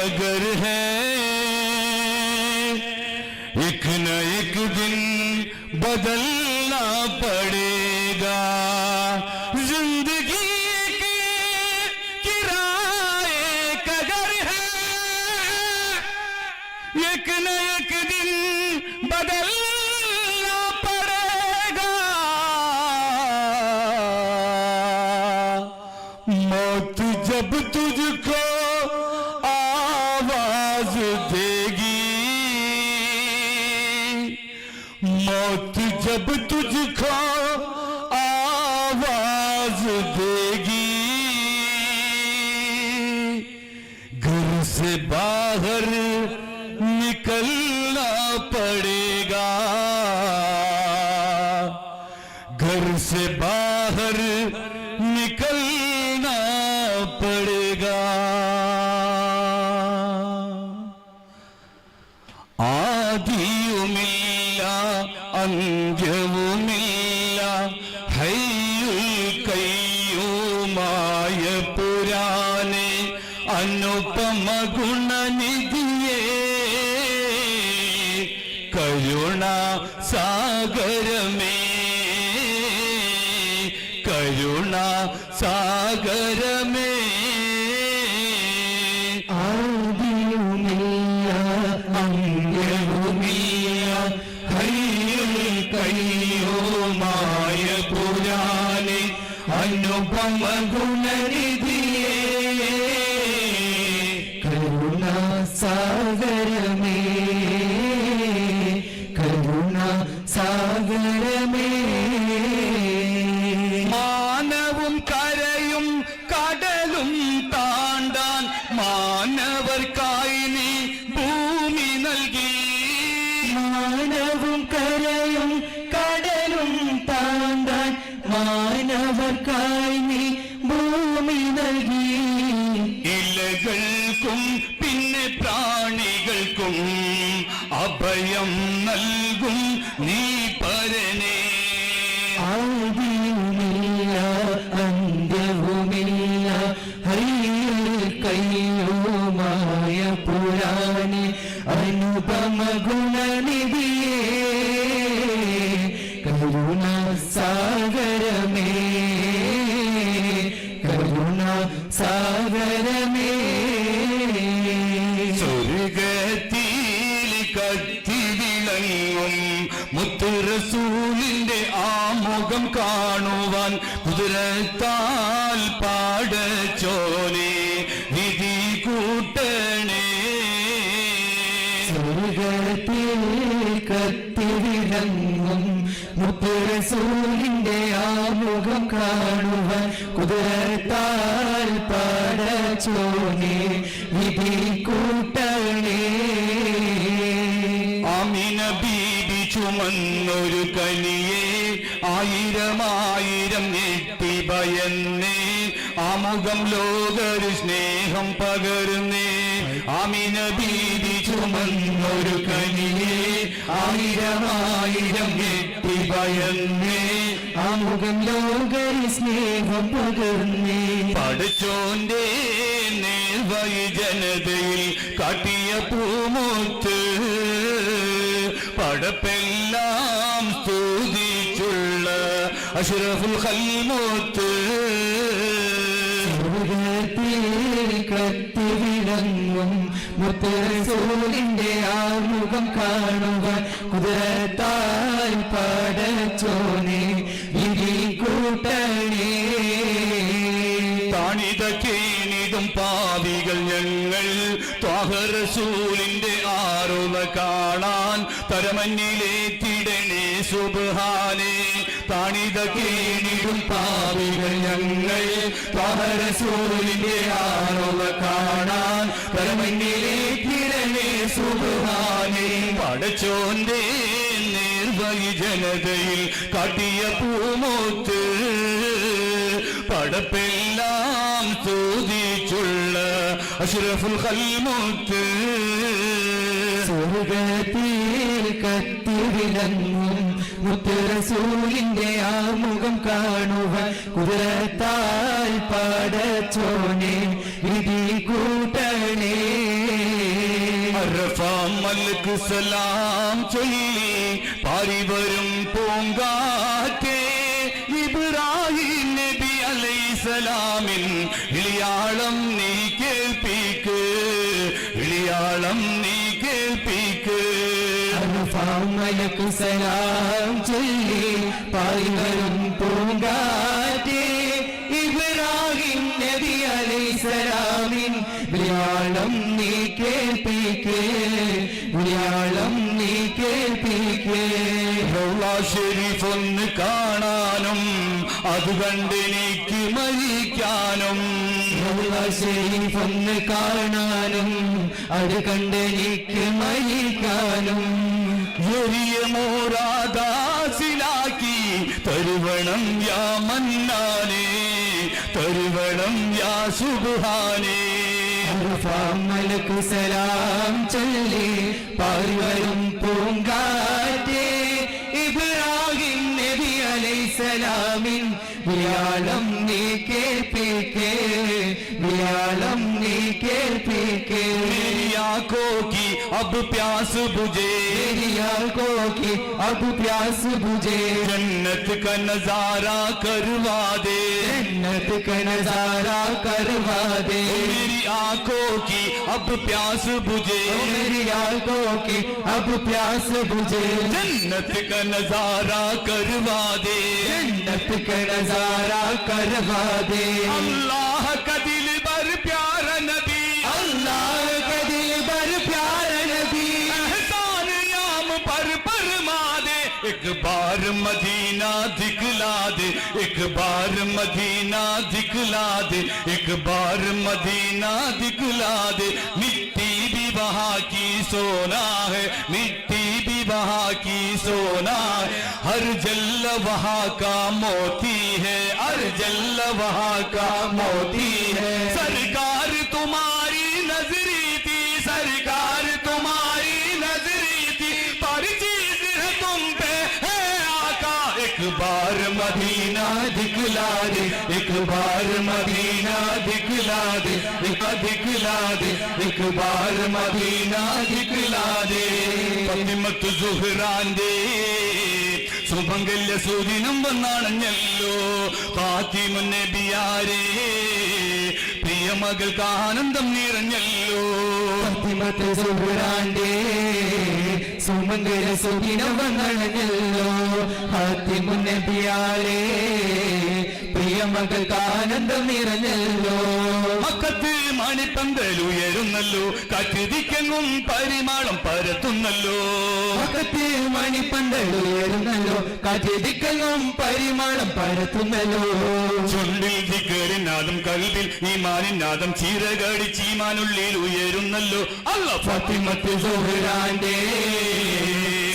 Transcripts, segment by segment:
अगर है एक न एक दिन बदलना पड़ेगा जिंदगी के किराए कदर है एक न एक दिन बदलना पड़ेगा मौत जब तुझको आवाज देगी मौत जब तुझको आवाज देगी घर से बाहर निकलना पड़ेगा घर से बाहर निकलना पड़ेगा ആദിയുമില്ല അന്ത്യവുമില്ല ഹയ്യുൽ ഖയ്യൂമായ പുരാനെ അനുപമ ഗുണനിധിയേ കരുണാ സാഗരമേ കരുണാ സാഗരമേ മായ പുരാനെ അനുപമ ഗുണനിധിയേ കരുണാ സാഗരമേ കരുണാ സാഗരമേ മാനവും കരയും കടലും താണ്ടാൻ മാനവർക്കായി നീ ഭൂമി നൽകി മാനവും കരയും കടലും താണ്ടാൻ മാനവർക്കായി നീ ഭൂമി നൽകി ഇലകൾക്കും പിന്നെ പ്രാണികൾക്കും അഭയം നൽകും നീ പരനേ ആദിയുമില്ല അന്ത്യവുമില്ല ഹയ്യുൽ ഖയ്യൂമായ പുരാനെ അനുപമ ഗുണനിധിയേ കരുണാ സാഗരമേ കരുണാ സാഗരമേ സ്വർഗത്തിൽ കത്തിവിളങ്ങും മുത്ത് റസൂലിന്റെ ആമുഖം കാണുവാൻ കുതിരത്താൽ പാടച്ചോനെ വിധി കൂട്ടണേ സ്വർഗത്തിൽ കത്തിവിളങ്ങും മുത്ത് റസൂലിന്റെ ആമുഖം കാണുവാൻ കുതിരത്താൽ പാടച്ചോനെ വിധി കൂട്ടണേ ആമിന ബീബി ചുമന്നൊരു കനിയെ ആയിരമായിരം ഞെട്ടി ഭയന്നേ ആമുഖം ലോകരു സ്നേഹം പകർന്നേ ആമിന ബീബി ചുമന്നൊരു കനിയെ ആയിരമായിരം ഞെട്ടി ഭയന്നേ ആമുഖം ലോകരു സ്നേഹം പകർന്നേ പഠിച്ചോന്റെ നേർവഴി ജനതയിൽ കാട്ടിയ പൂമുത്ത് പടപ്പെല്ലാം സ്തുതിച്ചുള്ള അഷ്റഫുൽ ഖൽമുത്ത് കത്തിവിളങ്ങും മുത്ത് റസൂലിന്റെ ആമുഖം കാണുക കുതിരത്താൽ പാടച്ചോനെ വിധി കൂട്ടണേ താണിത കേണിടും പാവികൾ ഞങ്ങൾ ത്വാഹ റസൂലിന്റെ ആറുവ കാണാൻ തരമഞ്ഞിലേറ്റിടണേ സുബ്ഹാനേ താണിത കേണിടും പാവികൾ ഞങ്ങൾ ത്വാഹ റസൂലിന്റെ ആറുവ കാണാൻ തരമഞ്ഞിലേറ്റിടണേ സുബ്ഹാനേ പടച്ചോന്റെ നേർവഴി ജനതയിൽ കാട്ടിയ പൂമുത്ത് പടപ്പെല്ലാം സ്തുതിച്ചുള്ള അഷ്റഫുൽ ഖൽമുത്ത് സ്വർഗത്തിൽ കത്തിവിളങ്ങും മുത്ത് റസൂലിന്റെ ആമുഖം കാണുവാൻ കുതിരത്താൽ പാടച്ചോനെ വിധി കൂട്ടണേ അറഫ മലക്ക് സലാം ചൊല്ലി പാരി വരും പൂങ്കാറ്റേ ഇബ്രാഹിം നബി അലൈഹിസ്സലാമിൻ വിളിയാളം നീ കേൾപ്പിക്ക് വിളിയാളം നീ കേൾപ്പിക്ക് അറഫ മലക്ക് സലാം ചൊല്ലി പാരി വരും പൂങ്കാറ്റേ ഇബ്രാഹിം നബി അലൈഹിസ്സലാമിൻ വിളിയാളം നീ കേൾപ്പിക്ക് വിളിയാളം നീ കേൾപ്പിക്ക് റൗള ശരീഫ് ഒന്ന് കാണാനും അത് കണ്ടെനിക്ക് മരിക്കാനും റൗള ശരീഫ് ഒന്ന് കാണാനും അത് കണ്ടെനിക്ക് മരിക്കാനും എരിയ മോരാദാസിലാക്കി തരുവണം യാ മന്നാനേ തരുവണം യാ സുബ്ഹാനേ അറഫ മലക്ക് സലാം ചൊല്ലി പാറി വരും പൂങ്കാറ്റേ ഇബ്രാഹിം നബി അലൈഹിസ്സലാമിൻ വിളിയാളം നീ കേൾപ്പിക്കേ വിളിയാളം നീ കേൾപ്പിക്കേ मेरी आंखों की अब प्यास बुझे मेरी आंखों की अब प्यास बुझे जन्नत का नजारा करवा दे जन्नत का नजारा करवा दे मेरी आंखों की अब प्यास बुझे मेरी आंखों की अब प्यास बुझे जन्नत का नजारा करवा दे जन्नत का नजारा करवा दे अल्लाह का दिल बर प्यारा नबी अल्लाह का दिल बर प्यारा नबी एहसान याम पर फरमा दे एक बार मदीना दिखला दे एक बार मदीना दिखला दे एक बार मदीना दिखला दे मिट्टी भी वहाँ की सोना है मिट्टी भी वहाँ की सोना है हर जल्ल वहाँ का मोती है हर जल्ल वहाँ का मोती है सरकार तुम्हारी नजरी थी सरकार तुम्हारी नजरी थी पर चीज है तुम पे है आका एक बार मदीना दिखला दे एक बार मदीना दिखला दे दिखला दे एक बार मदीना दिखला दे ഫാത്തിമത്ത് സുഹ്റാന്റെ സുമംഗല്യ സുദിനം വന്നാണഞ്ഞല്ലോ ഫാത്തിമ നബിയാരേ പ്രിയ മകൾക്ക് ആനന്ദം നിറഞ്ഞല്ലോ ഫാത്തിമത്ത് സുഹ്റാന്റെ സുമംഗല സുദിനം വന്നണഞ്ഞല്ലോ ഫാത്തിമ നബിയാലേ പ്രിയ മകൾക്ക് ആനന്ദം നിറഞ്ഞല്ലോ മക്കത്ത് മണിപ്പന്തൽ ഉയരുന്നല്ലോ കാറ്റുതിക്കെങ്ങും പരിമാളം പരത്തുന്നല്ലോ മക്കത്ത് മണിപ്പന്തൽ ഉയരുന്നല്ലോ കാറ്റുതിക്കെങ്ങും പരിമാളം പരത്തുന്നല്ലോ ചുണ്ടിൽ ദിക്കറിനാദം കൽവിൽ ഈമാനിനാദം ചീരകടി ചീമാനുള്ളിൽ ഉയരുന്നല്ലോ അല്ല ഫാത്തിമത്ത് സുഹ്റാന്റെ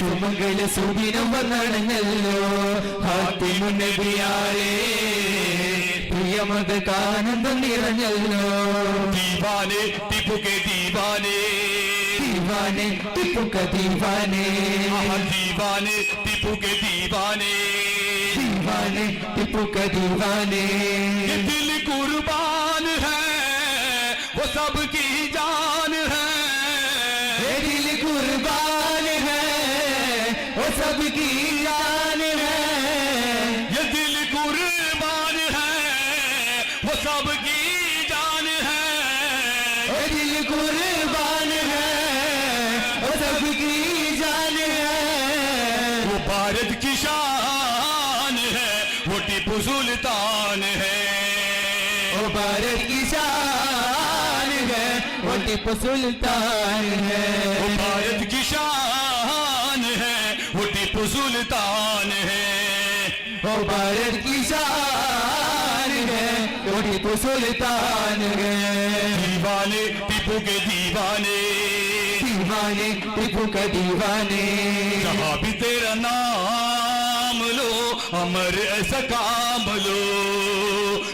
സുമംഗല സുദിനം വന്നണഞ്ഞല്ലോ ഫാത്തിമ നബിയാലേ പ്രിയ മകൾക്ക് ആനന്ദം നിറഞ്ഞല്ലോ ദീവാനെ ടിപ്പുക്കെ ദീവാനെ दीवाने टिपू का दीवाने दीवाने टिपुके दीवाने दीवाने टिपू का दीवाने ये दिल कुर्बान है वो सबकी जान है ये दिल कुर्बान है वो सबकी जान है ये दिल कुर्बान है वो सबकी जान है ये दिल कुर्बान है वो सबकी जान है वो भारत की शान है वो टीपू सुल्तान है वो भारत की शान है वो टिपू सुल्तान है वो भारत की शान है वो टीपू सुल्तान है वो भारत की शान है वो टिपू सुल्तान है दीवाने टीपू के दीवाने दीवाने टिपू का दीवाने जहाँ भी तेरा नाम लो अमर ऐसा काम लो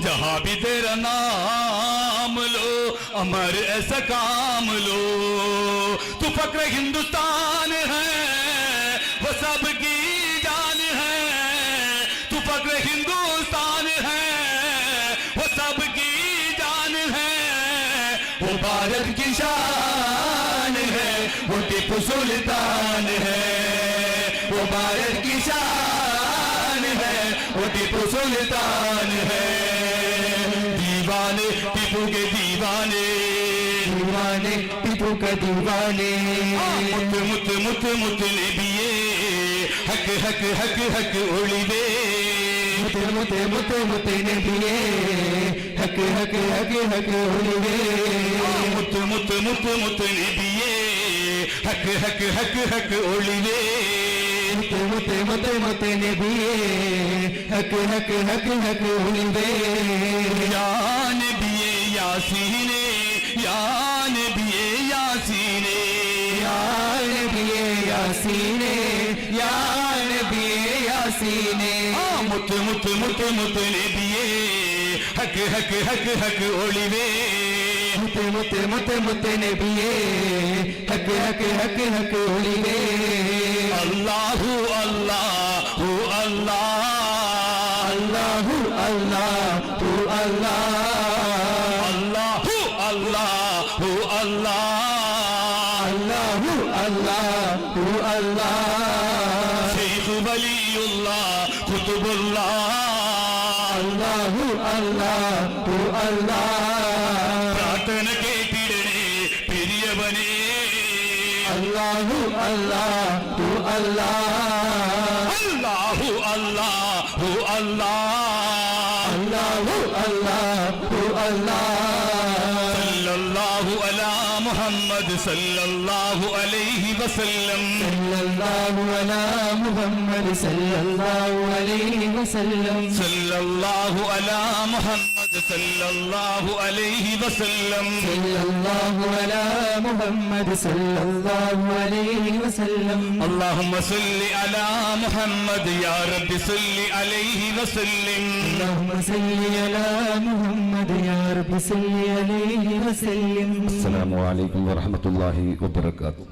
जहाँ भी तेरा नाम लो अमर ऐसा काम लो तू फक्र हिंदुस्तान है वो सबकी जान है तू फक्र हिंदुस्तान है वो सबकी जान है वो भारत की शान है टीपू सुल्तान है, वो भारत की शान है, वो टीपू सुल्तान है। दीवाने टीपू के दीवाने, दीवाने टीपू के दीवाने, मुत मुत मुत मुत नबिये हक हक हक हक उड़िवे, मुते मुते मुते मुते नबिये हक हक हक हक उड़िवे, मुत मुत मुत मुत नबिये हक हक हक हक उड़िवे, मुते मुते मुते मुते नबिये हक हक हक हक उड़िवे। या नबिये यासीने, या नबिये यासीने, या नबिये यासीने, या नबिये यासीने, मुत मुत मुत मुत नबिये हक हक हक हक उड़िवे, मुते मुते मुते मुते नबिये हक हक हक हक उड़िवे। अल्लाहु अल्लाहु अल्लाह, अल्लाहु अल्लाहु अल्लाह, अल्लाहु अल्लाहु अल्लाह, अल्लाहु अल्लाहु अल्लाह, शेख वलीउल्लाह कुतुबुल्लाह, अल्लाहु अल्लाहु अल्लाह, प्रार्थना केटिडणे प्रियवने, अल्लाहु अल्लाहु अल्लाह, अल्लाहु अल्लाहु अल्लाह, अल्लाहु अल्लाहु अल्लाह, सल्लल्लाहु अला मुहम्मद सल्लल्लाहु अलैहि वसल्लम, सल्लल्लाहु अला मुहम्मद सल्लल्लाहु अलैहि वसल्लम, सल्लल्लाहु अला मुहम्मद सल्लल्लाहु अलैहि वसल्लम, सल्लल्लाहु अला मुहम्मद सल्लल्लाहु अलैहि वसल्लम। اللهم صل على محمد يا رب صل عليه وسلم. اللهم صل على محمد يا رب صل عليه وسلم. السلام عليكم ورحمة الله وبركاته.